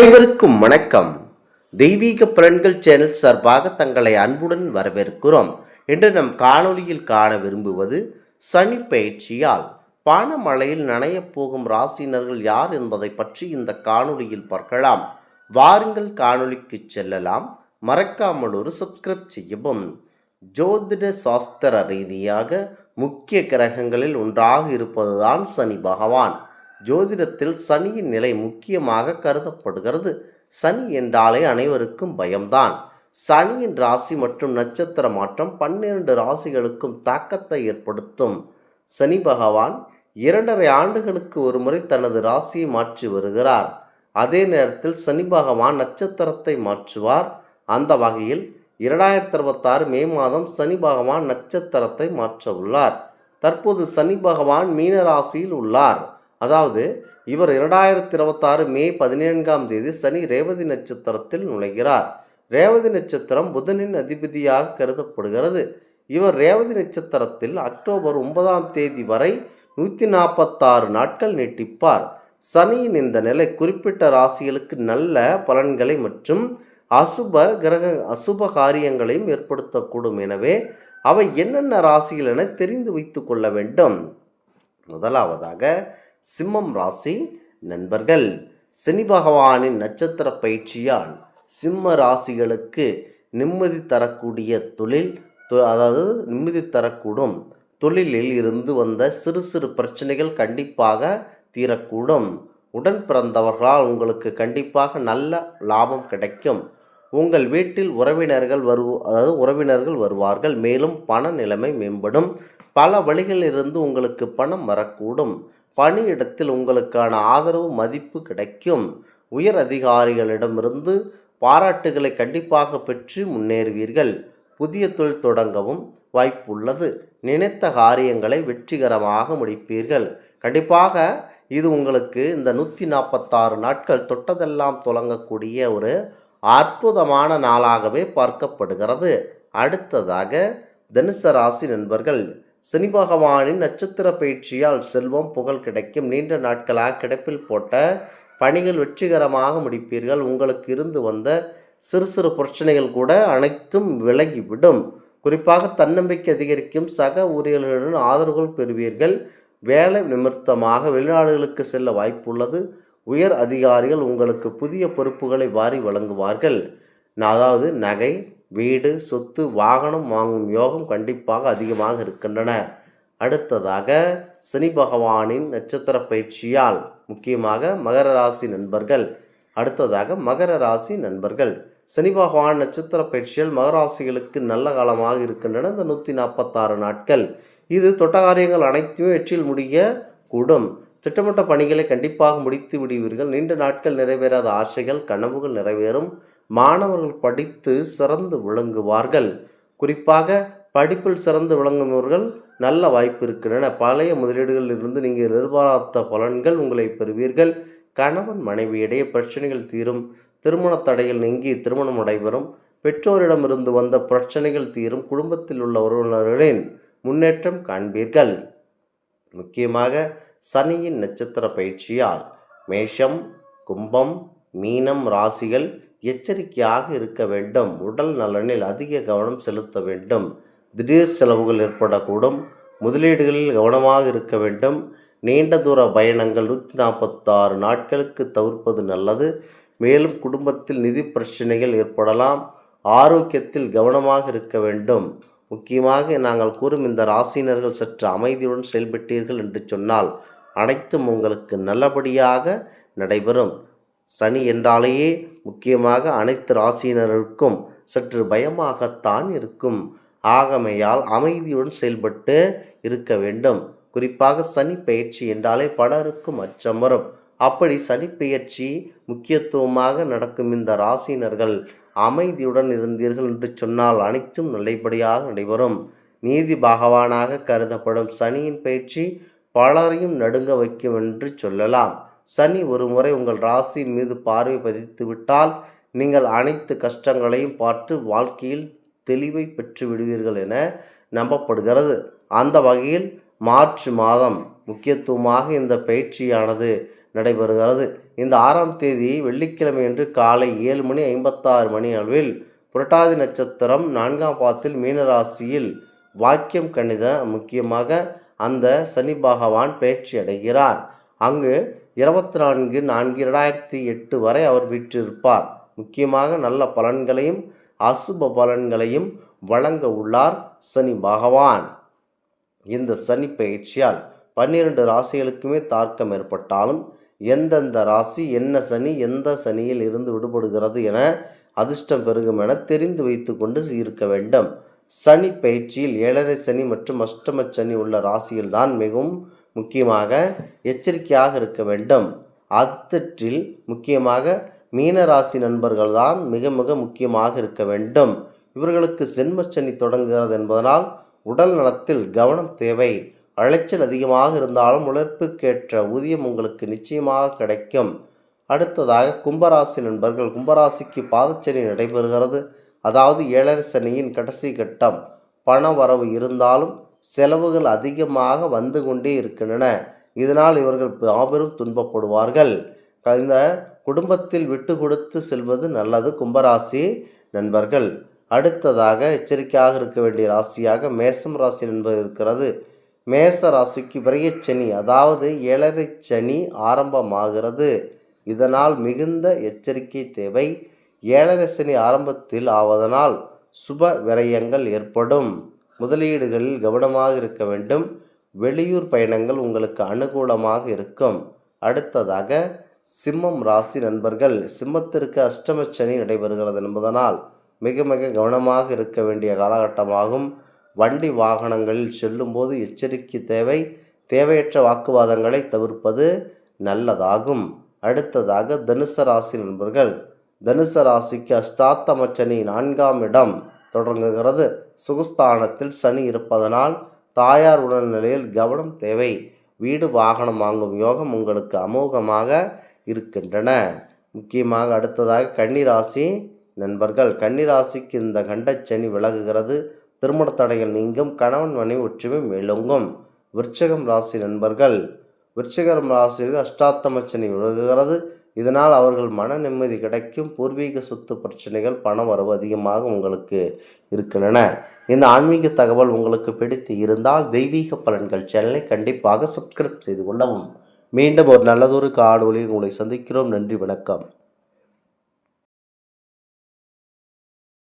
அனைவருக்கும் வணக்கம். தெய்வீக பலன்கள் சேனல் சார்பாக தங்களை அன்புடன் வரவேற்கிறோம். இன்று நம் காணொளியில் காண விரும்புவது சனி பயிற்சியால் பானமழையில் நனையப் போகும் ராசினர்கள் யார் என்பதை பற்றி இந்த காணொளியில் பார்க்கலாம். வாருங்கள் காணொளிக்கு செல்லலாம். மறக்காமல் ஒரு சப்ஸ்கிரைப் செய்யவும். ஜோதிட சாஸ்திர ரீதியாக முக்கிய கிரகங்களில் ஒன்றாக இருப்பதுதான் சனி பகவான். ஜோதிடத்தில் சனியின் நிலை முக்கியமாக கருதப்படுகிறது. சனி என்றாலே அனைவருக்கும் பயம்தான். சனியின் ராசி மற்றும் நட்சத்திர மாற்றம் 12 ராசிகளுக்கும் தாக்கத்தை ஏற்படுத்தும். சனி பகவான் 2.5 ஆண்டுகளுக்கு ஒரு முறை தனது ராசியை மாற்றி வருகிறார். அதே நேரத்தில் சனி பகவான் நட்சத்திரத்தை மாற்றுவார். அந்த வகையில் 2026 மே மாதம் சனி பகவான் நட்சத்திரத்தை மாற்ற உள்ளார். தற்போது சனி பகவான் மீன ராசியில் உள்ளார். அதாவது இவர் 2026 மே 14ஆம் தேதி சனி ரேவதி நட்சத்திரத்தில் நுழைகிறார். ரேவதி நட்சத்திரம் புதனின் அதிபதியாக கருதப்படுகிறது. இவர் ரேவதி நட்சத்திரத்தில் அக்டோபர் 9ஆம் தேதி வரை 146 நாட்கள் நீட்டிப்பார். சனியின் இந்த நிலை குறிப்பிட்ட ராசிகளுக்கு நல்ல பலன்களை மற்றும் அசுப காரியங்களையும் ஏற்படுத்தக்கூடும். எனவே அவை என்னென்ன ராசிகள் என தெரிந்து வைத்து கொள்ள வேண்டும். முதலாவதாக சிம்மம் ராசி நண்பர்கள். சனி பகவானின் நட்சத்திர பயிற்சியால் சிம்ம ராசிகளுக்கு நிம்மதி தரக்கூடிய நிம்மதி தரக்கூடும். தொழிலில் இருந்து வந்த சிறு சிறு பிரச்சனைகள் கண்டிப்பாக தீரக்கூடும். உடன் பிறந்தவர்களால் உங்களுக்கு கண்டிப்பாக நல்ல லாபம் கிடைக்கும். உங்கள் வீட்டில் உறவினர்கள் வருவார்கள். மேலும் பண நிலைமை மேம்படும். பல வழிகளிலிருந்து உங்களுக்கு பணம் வரக்கூடும். பணியிடத்தில் உங்களுக்கான ஆதரவு மதிப்பு கிடைக்கும். உயர் அதிகாரிகளிடமிருந்து பாராட்டுகளை கண்டிப்பாக பெற்று முன்னேறுவீர்கள். புதிய தொழில் தொடங்கவும் வாய்ப்புள்ளது. நினைத்த காரியங்களை வெற்றிகரமாக முடிப்பீர்கள். கண்டிப்பாக இது உங்களுக்கு இந்த 146 நாட்கள் தொட்டதெல்லாம் தொடங்கக்கூடிய ஒரு அற்புதமான நாளாகவே பார்க்கப்படுகிறது. அடுத்ததாக தனுசு ராசி நண்பர்கள். சனி பகவானின் நட்சத்திர பயிற்சியால் செல்வம் புகழ் கிடைக்கும். நீண்ட நாட்களாக கிடப்பில் போட்ட பணிகள் வெற்றிகரமாக முடிப்பீர்கள். உங்களுக்கு இருந்து வந்த சிறு சிறு பிரச்சனைகள் கூட அனைத்தும் விலகிவிடும். குறிப்பாக தன்னம்பிக்கை அதிகரிக்கும். சக ஊழியர்களுடன் ஆதரவுகள் பெறுவீர்கள். வேலை நிமித்தமாக வெளிநாடுகளுக்கு செல்ல வாய்ப்புள்ளது. உயர் அதிகாரிகள் உங்களுக்கு புதிய பொறுப்புகளை வாரி வழங்குவார்கள். அதாவது நகை, வீடு, சொத்து, வாகனம் வாங்கும் யோகம் கண்டிப்பாக அதிகமாக இருக்கின்றன. அடுத்ததாக சனி பகவானின் நட்சத்திர பயிற்சியால் முக்கியமாக மகர ராசி நண்பர்கள். சனி பகவான் நட்சத்திர பயிற்சியால் மகர ராசிகளுக்கு நல்ல காலமாக இருக்கின்றன. இந்த 146 நாட்கள் இது தொட்ட காரியங்கள் அனைத்துமே வெற்றியில் முடிய கூடும். திட்டமிட்ட பணிகளை கண்டிப்பாக முடித்து விடுவீர்கள். நீண்ட நாட்கள் நிறைவேறாத ஆசைகள், கனவுகள் நிறைவேறும். மாணவர்கள் படித்து சிறந்து விளங்குவார்கள். குறிப்பாக படிப்பில் சிறந்து விளங்குபவர்கள் நல்ல வாய்ப்பு இருக்கின்றன. பழைய முதலீடுகளில் இருந்து நீங்கள் எதிர்பார்த்த பலன்கள் உங்களை பெறுவீர்கள். கணவன் மனைவியிடையே பிரச்சனைகள் தீரும். திருமண தடைகள் நீங்கி திருமணம் நடைபெறும். பெற்றோரிடமிருந்து வந்த பிரச்சனைகள் தீரும். குடும்பத்தில் உள்ள உறவினர்களின் முன்னேற்றம் காண்பீர்கள். முக்கியமாக சனியின் நட்சத்திர பயிற்சியால் மேஷம், கும்பம், மீனம் ராசிகள் எச்சரிக்கையாக இருக்க வேண்டும். உடல் நலனில் அதிக கவனம் செலுத்த வேண்டும். திடீர் செலவுகள் ஏற்படக்கூடும். முதலீடுகளில் கவனமாக இருக்க வேண்டும். நீண்ட தூர பயணங்கள் 146 நாட்களுக்கு தவிர்ப்பது நல்லது. மேலும் குடும்பத்தில் நிதி பிரச்சனைகள் ஏற்படலாம். ஆரோக்கியத்தில் கவனமாக இருக்க வேண்டும். முக்கியமாக நாங்கள் கூறும் இந்த ராசினர்கள் சற்று அமைதியுடன் செயல்பட்டீர்கள் என்று சொன்னால் அனைத்தும் உங்களுக்கு நல்லபடியாக நடைபெறும். சனி என்றாலேயே முக்கியமாக அனைத்து ராசியினருக்கும் சற்று பயமாகத்தான் இருக்கும். ஆகமையால் அமைதியுடன் செயல்பட்டு இருக்க வேண்டும். குறிப்பாக சனி பயிற்சி என்றாலே பலருக்கும் அச்சம் வரும். அப்படி சனி பயிற்சி முக்கியத்துவமாக நடக்கும் இந்த ராசியினர்கள் அமைதியுடன் இருந்தீர்கள் என்று சொன்னால் அனைத்தும் நல்லபடியாக நடைபெறும். நீதி பகவானாக கருதப்படும் சனியின் பயிற்சி பலரையும் நடுங்க வைக்கும் என்று சொல்லலாம். சனி ஒரு முறை உங்கள் ராசியின் மீது பார்வை பதித்து விட்டால் நீங்கள் அனைத்து கஷ்டங்களையும் பார்த்து வாழ்க்கையில் தெளிவை பெற்று விடுவீர்கள் என நம்பப்படுகிறது. அந்த வகையில் மார்ச் மாதம் முக்கியத்துவமாக இந்த பயிற்சியானது நடைபெறுகிறது. இந்த 6ஆம் தேதி வெள்ளிக்கிழமையன்று காலை 7:56 அளவில் புரட்டாதி நட்சத்திரம் 4ஆம் பாதத்தில் மீனராசியில் வாக்கியம் கணித முக்கியமாக அந்த சனி பகவான் பயிற்சி அடைகிறார். அங்கு 24/4/2008 வரை அவர் வீற்றிருப்பார். முக்கியமாக நல்ல பலன்களையும் அசுப பலன்களையும் வழங்க உள்ளார் சனி பகவான். இந்த சனி பயிற்சியால் 12 ராசிகளுக்குமே தாக்கம் ஏற்பட்டாலும் எந்தெந்த ராசி என்ன சனி எந்த சனியில் இருந்து விடுபடுகிறது என அதிர்ஷ்டம் பெருகும் என தெரிந்து வைத்து கொண்டு இருக்க வேண்டும். சனி பயிற்சியில் 7.5 சனி மற்றும் அஷ்டம சனி உள்ள ராசியில்தான் மிகவும் முக்கியமாக எச்சரிக்கையாக இருக்க வேண்டும். அத்தற்றில் முக்கியமாக மீன ராசி நண்பர்கள் தான் மிக மிக முக்கியமாக இருக்க வேண்டும். இவர்களுக்கு சென்மச்சனி தொடங்குகிறது என்பதனால் உடல் நலத்தில் கவனம் தேவை. அலைச்சல் அதிகமாக இருந்தாலும் உழைப்பிற்கேற்ற ஊதியம் உங்களுக்கு நிச்சயமாக கிடைக்கும். அடுத்ததாக கும்பராசி நண்பர்கள், கும்பராசிக்கு பாதச்சனி நடைபெறுகிறது. அதாவது 7.5 சனியின் கடைசி கட்டம். பண வரவு இருந்தாலும் செலவுகள் அதிகமாக வந்து கொண்டே இருக்கின்றன. இதனால் இவர்கள் மாபெரும் துன்பப்படுவார்கள். இந்த குடும்பத்தில் விட்டு கொடுத்து செல்வது நல்லது கும்பராசி நண்பர்கள். அடுத்ததாக எச்சரிக்கையாக இருக்க வேண்டிய ராசியாக மேசம் ராசி என்பது இருக்கிறது. மேச ராசிக்கு விரயச்சனி அதாவது 7.5 சனி ஆரம்பமாகிறது. இதனால் மிகுந்த எச்சரிக்கை தேவை. 7.5 சனி ஆரம்பத்தில் ஆவதனால் சுப விரயங்கள் ஏற்படும். முதலீடுகளில் கவனமாக இருக்க வேண்டும். வெளியூர் பயணங்கள் உங்களுக்கு அனுகூலமாக இருக்கும். அடுத்ததாக சிம்மம் ராசி நண்பர்கள், சிம்மத்திற்கு அஷ்டம சனி நடைபெறுகிறது என்பதனால் மிக மிக கவனமாக இருக்க வேண்டிய காலகட்டமாகும். வண்டி வாகனங்களில் செல்லும்போது எச்சரிக்கை தேவை. தேவையற்ற வாக்குவாதங்களை தவிர்ப்பது நல்லதாகும். அடுத்ததாக தனுசு ராசி நண்பர்கள், தனுசு ராசிக்கு அஷ்டாத்தம சனி 4ஆம் இடம் தொடங்குகிறது. சுகஸ்தானத்தில் சனி இருப்பதனால் தாயார் உடல்நிலையில் கவனம் தேவை. வீடு வாகனம் வாங்கும் யோகம் உங்களுக்கு அமோகமாக இருக்கின்றன. முக்கியமாக அடுத்ததாக கன்னிராசி நண்பர்கள், கன்னிராசிக்கு இந்த கண்டச்சனி விலகுகிறது. திருமண தடைகள் நீங்கும். கணவன் மனைவி ஒற்றுமை மேலோங்கும். விருச்சிகம் ராசி நண்பர்கள், விருச்சிகம் ராசியில் அஷ்டாத்தம சனி விலகுகிறது. இதனால் அவர்கள் மன நிம்மதி கிடைக்கும். பூர்வீக சொத்து பிரச்சனைகள் பண வரவு அதிகமாக உங்களுக்கு இருக்கின்றன. இந்த ஆன்மீக தகவல் உங்களுக்கு பிடித்து இருந்தால் தெய்வீக பலன்கள் சேனலை கண்டிப்பாக சப்ஸ்கிரைப் செய்து கொள்ளவும். மீண்டும் ஒரு நல்லதொரு காணொளியில் உங்களை சந்திக்கிறோம். நன்றி, வணக்கம்.